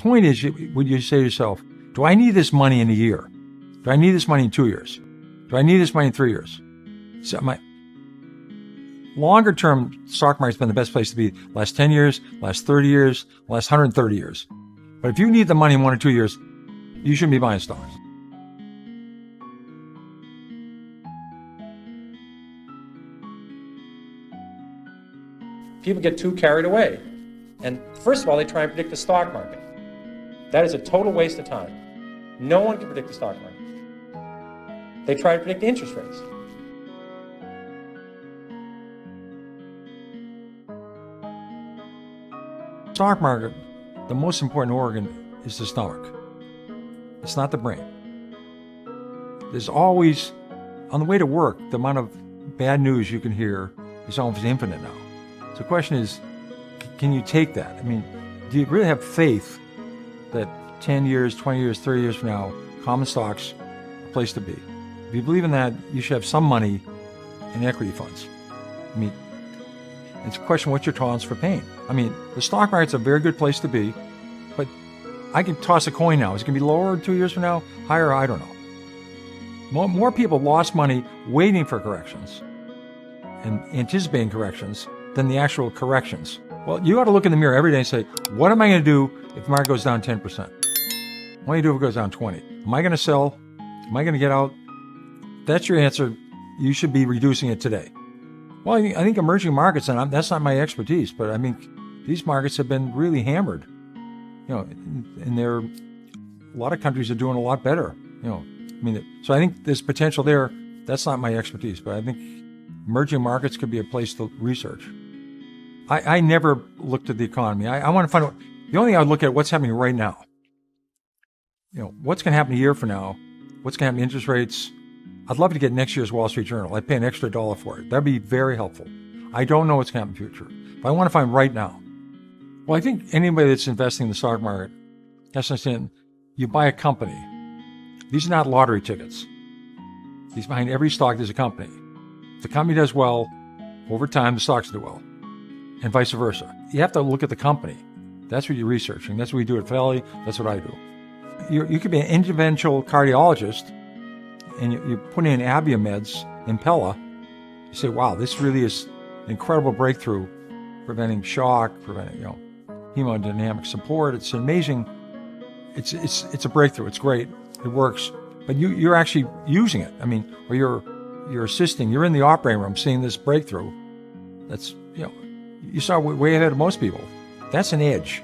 point is, would you say to yourself, do I need this money in a year? Do I need this money in 2 years? Do I need this money in 3 years? So my longer term stock market's been the best place to be last 10 years, last 30 years, last 130 years. But if you need the money in 1 or 2 years, you shouldn't be buying stocks. People get too carried away. And first of all, they try and predict the stock market. That is a total waste of time. No one can predict the stock market. They try to predict interest rates. Stock market, the most important organ is the stomach. It's not the brain. There's always, on the way to work, the amount of bad news you can hear is almost infinite now. So the question is, can you take that? I mean, do you really have faith that 10 years, 20 years, 30 years from now, common stocks are a place to be? If you believe in that, you should have some money in equity funds. I mean, it's a question, what's your tolerance for pain? I mean, the stock market's a very good place to be, but I can toss a coin now. Is it going to be lower 2 years from now? Higher? I don't know. More people lost money waiting for corrections and anticipating corrections than the actual corrections. Well, you ought to look in the mirror every day and say, what am I going to do if the market goes down 10%? What do you do if it goes down 20? Am I going to sell? Am I going to get out? That's your answer. You should be reducing it today. Well, I think emerging markets, and that's not my expertise, but I mean, these markets have been really hammered. You know, and a lot of countries are doing a lot better. You know, I mean, so I think there's potential there. That's not my expertise, but I think emerging markets could be a place to research. I never looked at the economy. I want to find out, the only thing I would look at what's happening right now. You know, what's going to happen a year from now? What's going to happen to interest rates? I'd love to get next year's Wall Street Journal. I'd pay an extra $1 for it. That'd be very helpful. I don't know what's going to happen in the future, but I want to find right now. Well, I think anybody that's investing in the stock market has to understand, you buy a company. These are not lottery tickets. These behind every stock, there's a company. If the company does well, over time, the stocks do well, and vice versa. You have to look at the company. That's what you're researching. That's what we do at Fidelity. That's what I do. You could be an interventional cardiologist, and you put in Abiomed in Pella. You say, wow, this really is an incredible breakthrough, preventing shock, preventing, hemodynamic support. It's amazing. It's a breakthrough. It's great. It works. But you're actually using it. I mean, or you're assisting. You're in the operating room seeing this breakthrough. That's, you saw way ahead of most people. That's an edge.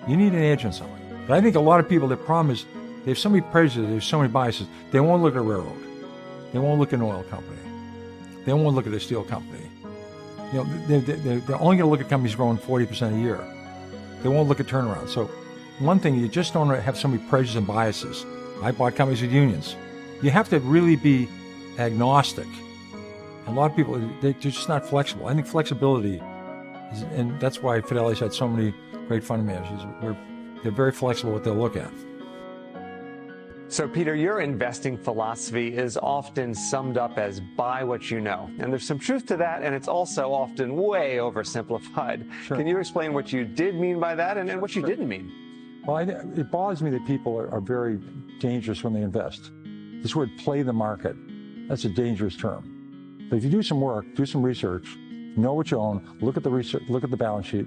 You need an edge in something. But I think a lot of people, the problem is they have so many prejudices, there's so many biases. They won't look at a railroad. They won't look at an oil company. They won't look at a steel company. They're only going to look at companies growing 40% a year. They won't look at turnaround. So one thing, you just don't have so many prejudices and biases. I bought companies with unions. You have to really be agnostic. And a lot of people, they're just not flexible. I think flexibility is, and that's why Fidelity's had so many great fund managers. They're very flexible what they'll look at. So, Peter, your investing philosophy is often summed up as buy what you know. And there's some truth to that, and it's also often way oversimplified. Sure. Can you explain what you did mean by that and what you didn't mean? Well, it bothers me that people are very dangerous when they invest. This word play the market, that's a dangerous term. But if you do some work, do some research, know what you own, look at the research, look at the balance sheet,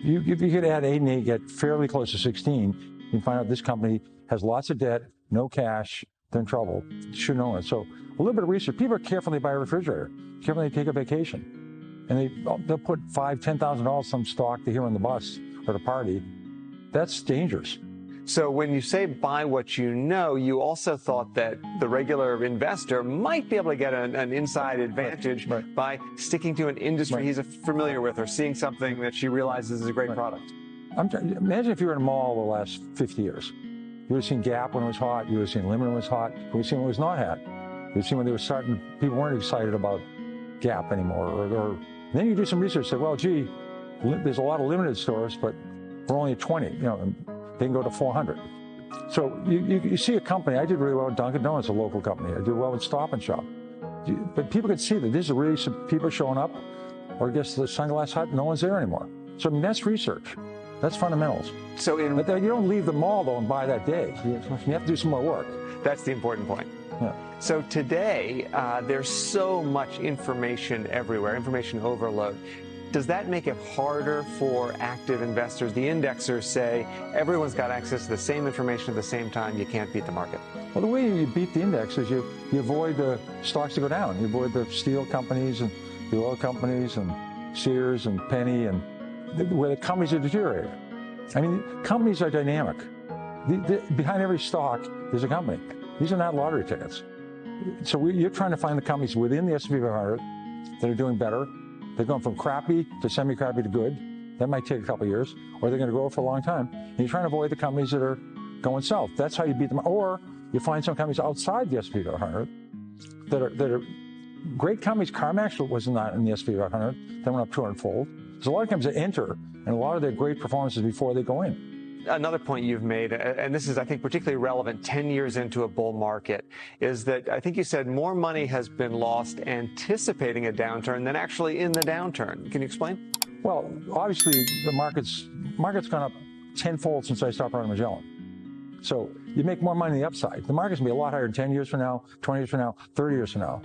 you could add 8 and 8, get fairly close to 16, you can find out this company has lots of debt, no cash, they're in trouble. You shouldn't own it. So a little bit of research. People are careful when they buy a refrigerator, careful when they take a vacation. And they'll put $5,000, $10,000 some stock to hear on the bus or the party. That's dangerous. So when you say buy what you know, you also thought that the regular investor might be able to get an inside advantage by sticking to an industry he's familiar with or seeing something that she realizes is a great product. Imagine if you were in a mall the last 50 years. You would have seen Gap when it was hot. You would have seen Limit when it was hot. You would have seen when it was not hot. You would have seen when they were starting, people weren't excited about Gap anymore. Or then you do some research, say, well, gee, there's a lot of limited stores, but we're only at 20, and they can go to 400. So you see a company, I did really well with Dunkin' Donuts, a local company. I did well with Stop and Shop. But people could see that this is really some people showing up, or I guess the Sunglass Hut, no one's there anymore. So I mean, that's research. That's fundamentals. But you don't leave the mall, though, and buy that day. You have to do some more work. That's the important point. Yeah. So today, there's so much information everywhere, information overload. Does that make it harder for active investors? The indexers say everyone's got access to the same information at the same time. You can't beat the market. Well, the way you beat the index is you avoid the stocks to go down. You avoid the steel companies and the oil companies and Sears and Penny and where the companies are deteriorating. I mean, companies are dynamic. Behind every stock, there's a company. These are not lottery tickets. So you're trying to find the companies within the S&P 500 that are doing better. They're going from crappy to semi-crappy to good. That might take a couple of years, or they're going to grow for a long time. And you're trying to avoid the companies that are going south. That's how you beat them. Or you find some companies outside the S&P 500 that are great companies. CarMax was not in the S&P 500. They went up 200-fold. There's a lot of companies that enter, and a lot of their great performances before they go in. Another point you've made, and this is, I think, particularly relevant 10 years into a bull market, is that I think you said more money has been lost anticipating a downturn than actually in the downturn. Can you explain? Well, obviously, the market's gone up tenfold since I stopped running Magellan. So you make more money on the upside. The market's going to be a lot higher in 10 years from now, 20 years from now, 30 years from now.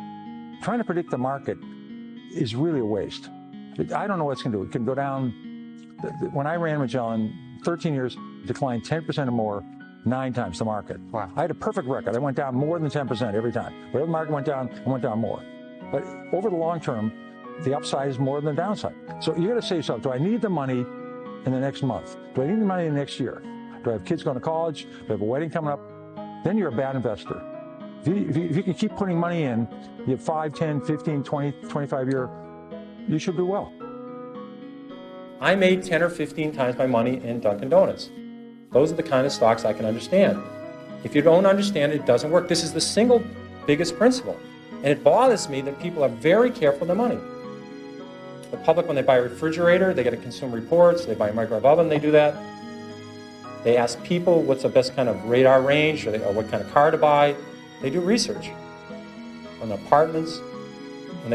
Trying to predict the market is really a waste. I don't know what it's going to do. It can go down. When I ran Magellan, 13 years, declined 10% or more, 9 times the market. Wow. I had a perfect record. I went down more than 10% every time. Whatever the market went down, I went down more. But over the long term, the upside is more than the downside. So you got to say to yourself, do I need the money in the next month? Do I need the money in the next year? Do I have kids going to college? Do I have a wedding coming up? Then you're a bad investor. If you can keep putting money in, you have 5, 10, 15, 20, 25 year, you should do well. I made 10 or 15 times my money in Dunkin' Donuts. Those are the kind of stocks I can understand. If you don't understand it, it doesn't work. This is the single biggest principle. And it bothers me that people are very careful with their money. The public, when they buy a refrigerator, they get a Consumer Reports, they buy a microwave oven, they do that. They ask people what's the best kind of radar range or what kind of car to buy. They do research on apartments. When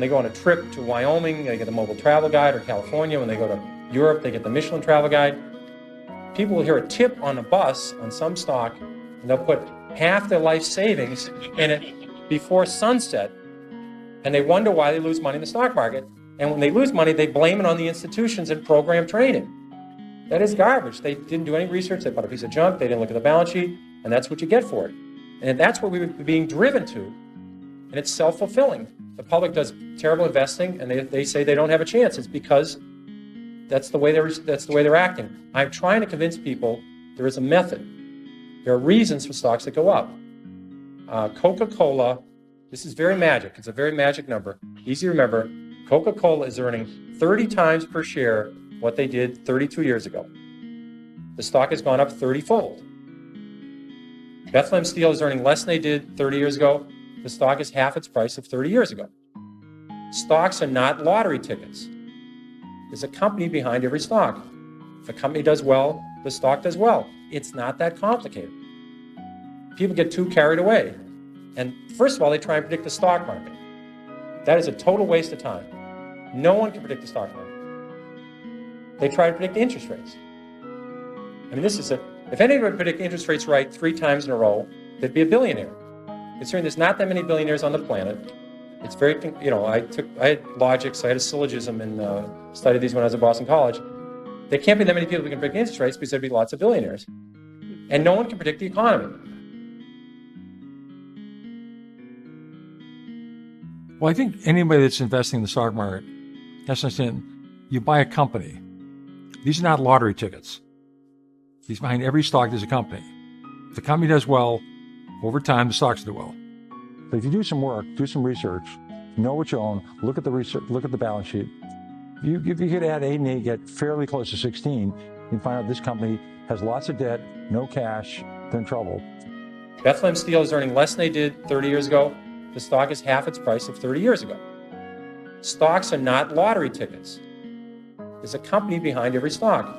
they go on a trip to Wyoming, they get the Mobile Travel Guide, or California. When they go to Europe, they get the Michelin Travel Guide. People will hear a tip on a bus on some stock, and they'll put half their life savings in it before sunset, and they wonder why they lose money in the stock market. And when they lose money, they blame it on the institutions and program trading. That is garbage. They didn't do any research. They bought a piece of junk. They didn't look at the balance sheet, and that's what you get for it. And that's what we were being driven to, and it's self-fulfilling. The public does terrible investing, and they say they don't have a chance. It's because that's the way they're acting. I'm trying to convince people there is a method. There are reasons for stocks that go up. Coca-Cola, this is very magic. It's a very magic number. Easy to remember. Coca-Cola is earning 30 times per share what they did 32 years ago. The stock has gone up 30-fold. Bethlehem Steel is earning less than they did 30 years ago. The stock is half its price of 30 years ago. Stocks are not lottery tickets. There's a company behind every stock. If a company does well, the stock does well. It's not that complicated. People get too carried away. And first of all, they try and predict the stock market. That is a total waste of time. No one can predict the stock market. They try to predict interest rates. I mean, if anybody would predict interest rates right 3 times in a row, they'd be a billionaire. Considering there's not that many billionaires on the planet, it's very, I had logic, so I had a syllogism and studied these when I was at Boston College. There can't be that many people who can predict interest rates because there'd be lots of billionaires. And no one can predict the economy. Well, I think anybody that's investing in the stock market has to understand, you buy a company. These are not lottery tickets. These behind every stock, there's a company. If the company does well, over time, the stocks do well. But if you do some work, do some research, know what you own, look at the research, look at the balance sheet. If you could add 8 and 8, get fairly close to 16, you can find out this company has lots of debt, no cash, they're in trouble. Bethlehem Steel is earning less than they did 30 years ago. The stock is half its price of 30 years ago. Stocks are not lottery tickets. There's a company behind every stock.